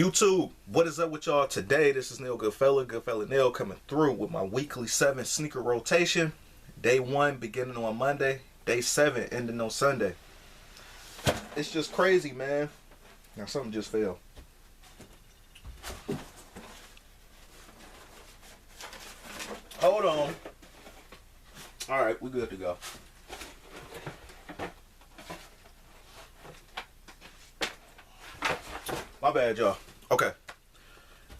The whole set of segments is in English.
YouTube, what is up with y'all today? This is Neil Goodfella Neil, coming through with my weekly 7 sneaker rotation. Day 1 beginning on Monday, day 7 ending on Sunday. It's just crazy, man. Now something just fell. Hold on. Alright, we good to go. My bad, y'all. Okay.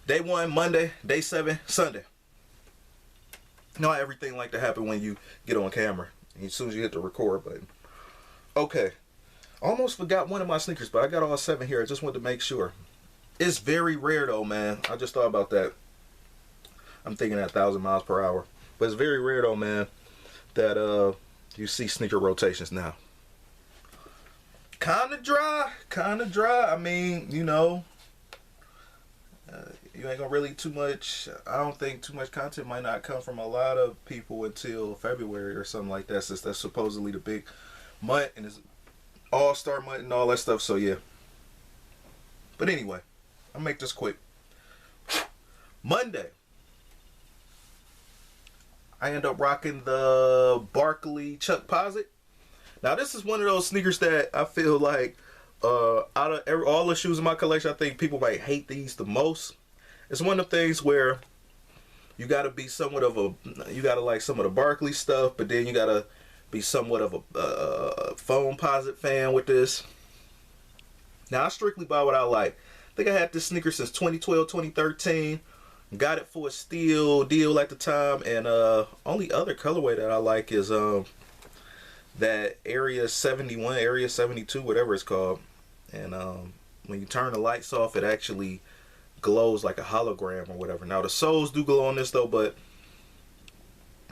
Day 1, Monday. Day 7, Sunday. You know how everything like to happen when you get on camera. As soon as you hit the record button. Okay. Almost forgot one of my sneakers, but I got all 7 here. I just wanted to make sure. It's very rare, though, man. I just thought about that. I'm thinking at 1,000 miles per hour. But it's very rare, though, man, that you see sneaker rotations now. Kind of dry. I mean, you know, you ain't gonna really too much. I don't think too much content might not come from a lot of people until February or something like that, since that's supposedly the big month and it's all-star month and all that stuff. So yeah. But anyway, I'll make this quick. Monday, I end up rocking the Barkley Chuck Posit. Now, this is one of those sneakers that I feel like, out of all the shoes in my collection, I think people might hate these the most. It's one of the things where you got to be somewhat of a, you got to like some of the Barkley stuff, but then you got to be somewhat of a Foamposite fan with this. Now, I strictly buy what I like. I think I had this sneaker since 2012, 2013. Got it for a steal deal at the time, and only other colorway that I like is that Area 71, Area 72, whatever it's called. And when you turn the lights off, it actually glows like a hologram or whatever. Now, the soles do glow on this, though, but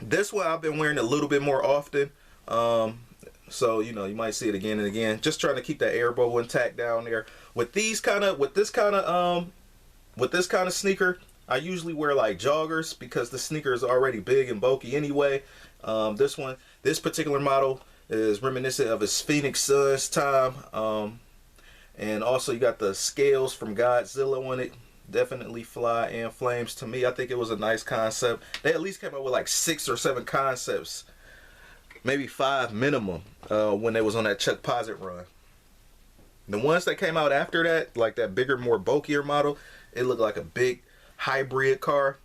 this one I've been wearing a little bit more often. So, you know, you might see it again and again. Just trying to keep that air bubble intact down there. With this kind of sneaker, I usually wear like joggers because the sneaker is already big and bulky anyway. This particular model is reminiscent of his Phoenix Suns time. And also you got the scales from Godzilla on it. Definitely fly and flames to me. I think it was a nice concept. They at least came up with like 6 or 7 concepts. Maybe 5 minimum when they was on that Chuck Posit run. The ones that came out after that, like that bigger, more bulkier model, it looked like a big hybrid car.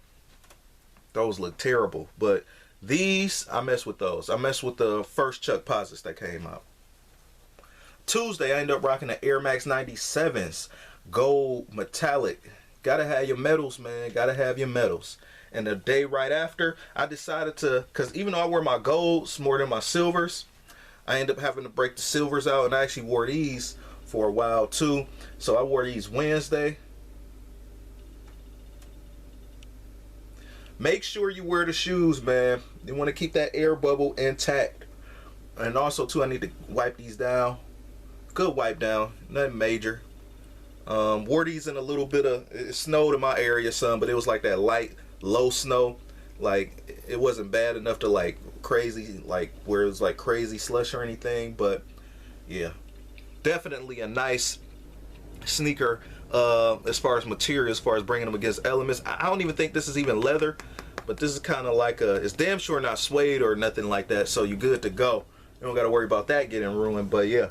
Those look terrible. But these, I mess with those. I mess with the first Chuck Posits that came out. Tuesday, I ended up rocking the Air Max 97s. Gold metallic. Gotta have your metals, man. Gotta have your metals. And the day right after, I decided to, because even though I wear my golds more than my silvers, I ended up having to break the silvers out, and I actually wore these for a while too. So I wore these Wednesday. Make sure you wear the shoes, man. You want to keep that air bubble intact. And also too, I need to wipe these down. Good wipe down, nothing major. Wore these in a little bit of, it snowed in my area some, but it was like that light, low snow. Like, it wasn't bad enough to like crazy, like where it was like crazy slush or anything. But yeah, definitely a nice sneaker. As far as material, as far as bringing them against elements, I don't even think this is even leather, but this is kind of like it's damn sure not suede or nothing like that, so you're good to go. You don't got to worry about that getting ruined. But yeah,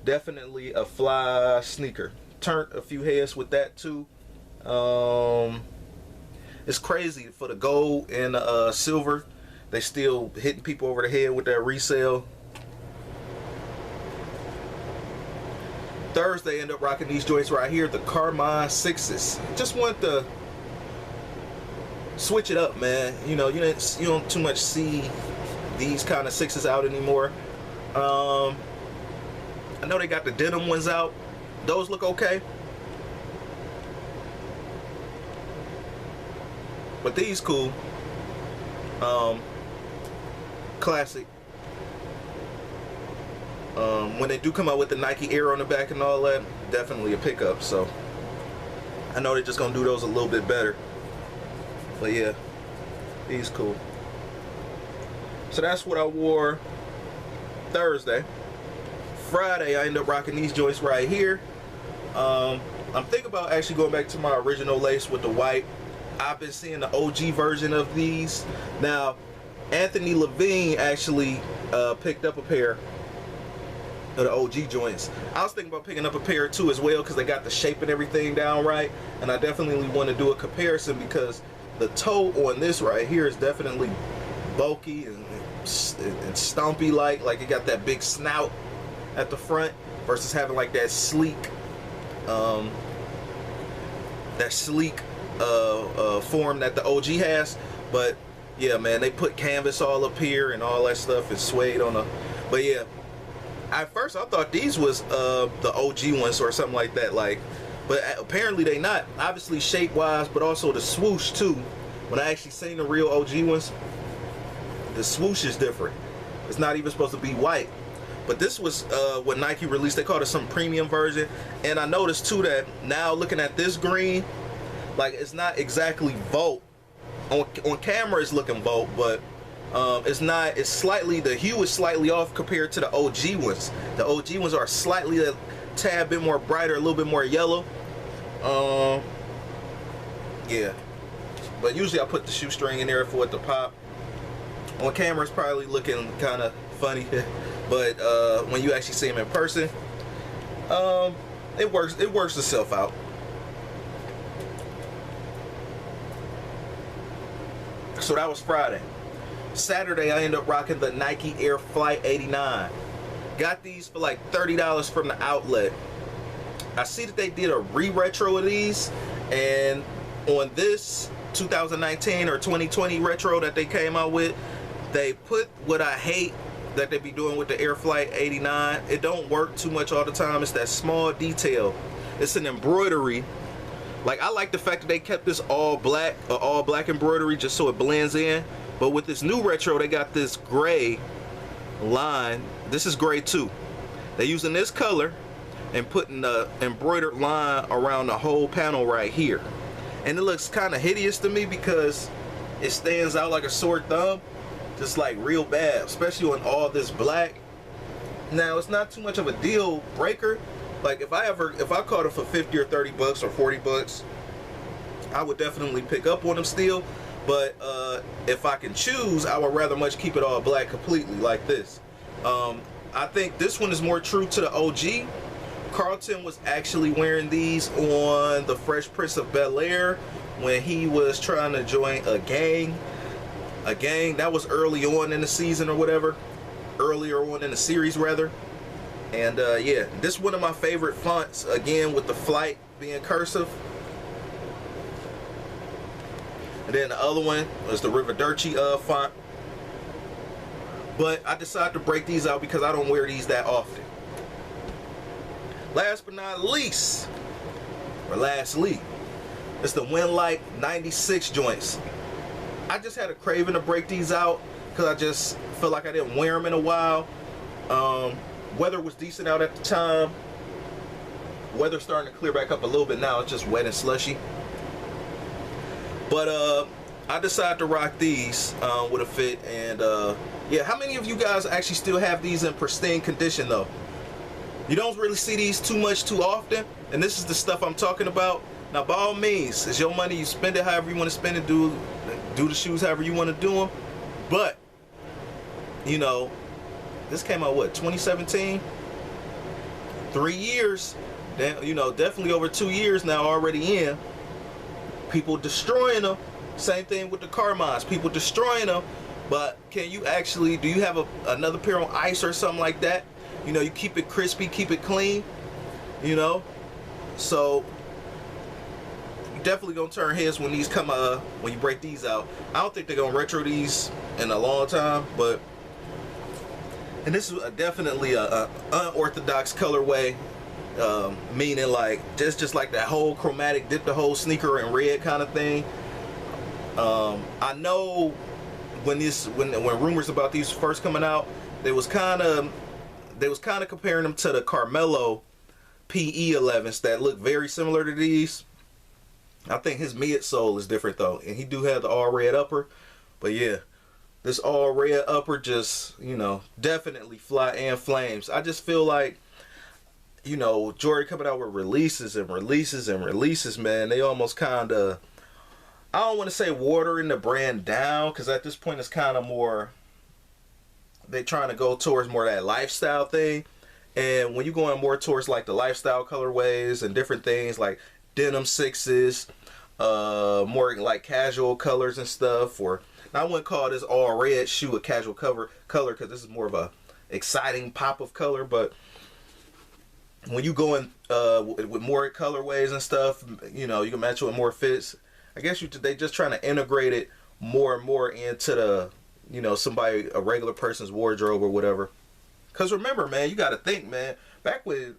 definitely a fly sneaker. Turned a few heads with that too. It's crazy for the gold and the silver, they still hitting people over the head with that resale. Thursday, end up rocking these joints right here, the Carmine 6s. Just want to switch it up, man. You know, you don't too much see these kind of 6s out anymore. I know they got the denim ones out. Those look okay. But these cool. Classic. When they do come out with the Nike Air on the back and all that, definitely a pickup. So I know they're just gonna do those a little bit better. But yeah, these cool. So that's what I wore Thursday. Friday, I ended up rocking these joints right here. I'm thinking about actually going back to my original lace with the white. I've been seeing the OG version of these. Now, Anthony Levine actually picked up a pair of the OG joints. I was thinking about picking up a pair too as well because they got the shape and everything down right. And I definitely want to do a comparison because the toe on this right here is definitely bulky and stompy like it got that big snout at the front versus having like that sleek form that the OG has. But yeah, man, they put canvas all up here and all that stuff is suede on the. But yeah, at first I thought these was the OG ones or something like that, like, but apparently they not. Obviously shape wise, but also the swoosh too. When I actually seen the real OG ones, the swoosh is different. It's not even supposed to be white. But this was what Nike released. They called it some premium version. And I noticed too that now looking at this green, like it's not exactly Volt. On camera it's looking Volt, but it's not. It's slightly, the hue is slightly off compared to the OG ones. The OG ones are slightly a tad bit more brighter, a little bit more yellow. Yeah. But usually I put the shoestring in there for it to pop. On camera it's probably looking kind of funny, but when you actually see them in person, it works itself out. So that was Friday. Saturday I ended up rocking the Nike Air Flight 89. Got these for like $30 from the outlet. I see that they did a re-retro of these, and on this 2019 or 2020 retro that they came out with, they put what I hate that they be doing with the Air Flight 89. It don't work too much all the time. It's that small detail. It's an embroidery. Like, I like the fact that they kept this all black embroidery just so it blends in. But with this new retro, they got this gray line. This is gray too. They're using this color and putting the embroidered line around the whole panel right here. And it looks kind of hideous to me because it stands out like a sore thumb. Just like real bad, especially on all this black. Now it's not too much of a deal breaker. Like if I caught it for 50 or 30 bucks or 40 bucks, I would definitely pick up on them still. But if I can choose, I would rather much keep it all black completely like this. I think this one is more true to the OG. Carlton was actually wearing these on the Fresh Prince of Bel-Air when he was trying to join a gang that was early on in the season or whatever, earlier on in the series rather. And yeah, this is one of my favorite fonts, again with the Flight being cursive. And then the other one was the Riverderci font. But I decided to break these out because I don't wear these that often. Last but not least, or lastly, it's the Winlight 96 joints. I just had a craving to break these out because I just felt like I didn't wear them in a while. Weather was decent out at the time. Weather's starting to clear back up a little bit now. It's just wet and slushy. But I decided to rock these with a fit. And yeah, how many of you guys actually still have these in pristine condition though? You don't really see these too often. And this is the stuff I'm talking about. Now, by all means, it's your money. You spend it however you want to spend it. Do the shoes however you want to do them. But, you know, this came out, what, 2017? 3 years. You know, definitely over 2 years now already in. People destroying them. Same thing with the Carmines. People destroying them. But can you actually, do you have another pair on ice or something like that? You know, you keep it crispy, keep it clean. You know? So definitely gonna turn heads when these come when you break these out. I don't think they're gonna retro these in a long time, but and this is definitely a unorthodox colorway, meaning like just like that whole chromatic, dip the whole sneaker in red kind of thing. I know when rumors about these first coming out, they was kind of comparing them to the Carmelo PE 11s that look very similar to these. I think his midsole is different though, and he do have the all red upper. But yeah, this all red upper just, you know, definitely fly and flames. I just feel like you know, Jordan coming out with releases and releases and releases, man, they almost kind of, I don't want to say watering the brand down, because at this point it's kind of more, they trying to go towards more that lifestyle thing. And when you're going more towards like the lifestyle colorways and different things like denim sixes, more like casual colors and stuff, or now I wouldn't call this all red shoe a casual color because this is more of a exciting pop of color. But when you go in with more colorways and stuff, you know, you can match it with more fits. I guess they just trying to integrate it more and more into the, you know, a regular person's wardrobe or whatever. Because remember, man, you got to think, man, back when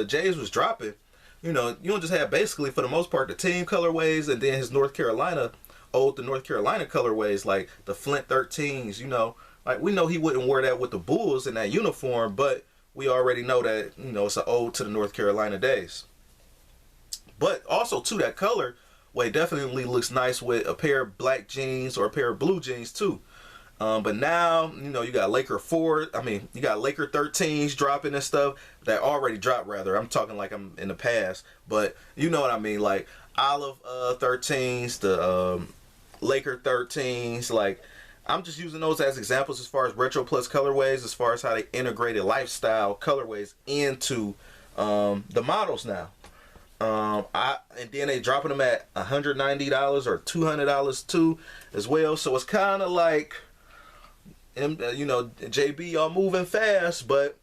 Jay's was dropping, you know, you don't just have basically, for the most part, the team colorways and then his North Carolina colorways, like the Flint 13s, you know. Like, we know he wouldn't wear that with the Bulls in that uniform, but we already know that, you know, it's an ode to the North Carolina days. But also, too, that color way definitely looks nice with a pair of black jeans or a pair of blue jeans, too. But now, you know, you got Laker 13s dropping and stuff that already dropped, rather. I'm talking like I'm in the past, but you know what I mean, like olive 13s, the Laker 13s. Like, I'm just using those as examples as far as Retro Plus colorways, as far as how they integrated lifestyle colorways into the models now. And then they dropping them at $190 or $200 too as well. So it's kind of like, you know, JB, y'all moving fast, but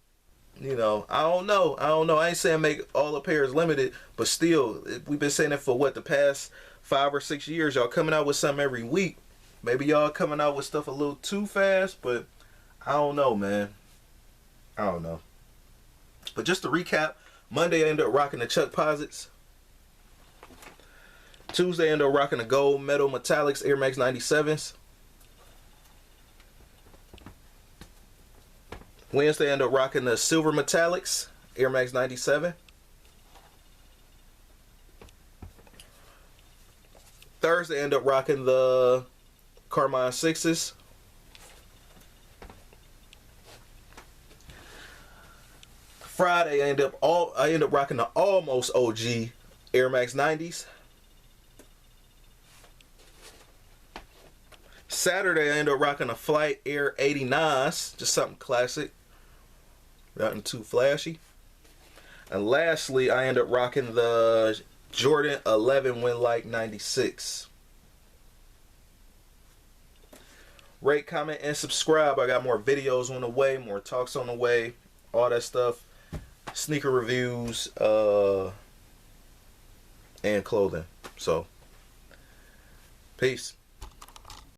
you know, I don't know. I ain't saying make all the pairs limited, but still, we've been saying it for what, the past 5 or 6 years. Y'all coming out with something every week. Maybe y'all coming out with stuff a little too fast, but I don't know, man. I don't know. But just to recap, Monday I ended up rocking the Chuck Posits. Tuesday I ended up rocking the gold metal metallics Air Max 97s. Wednesday I ended up rocking the silver metallics Air Max 97. Thursday I ended up rocking the Carmine 6s. Friday I ended up rocking the almost OG Air Max 90s. Saturday I ended up rocking the Flight Air 89s, just something classic, nothing too flashy. And lastly, I ended up rocking the Jordan 11 Winlike 96. Rate, comment, and subscribe. I got more videos on the way, more talks on the way, all that stuff. Sneaker reviews, and clothing. So, peace.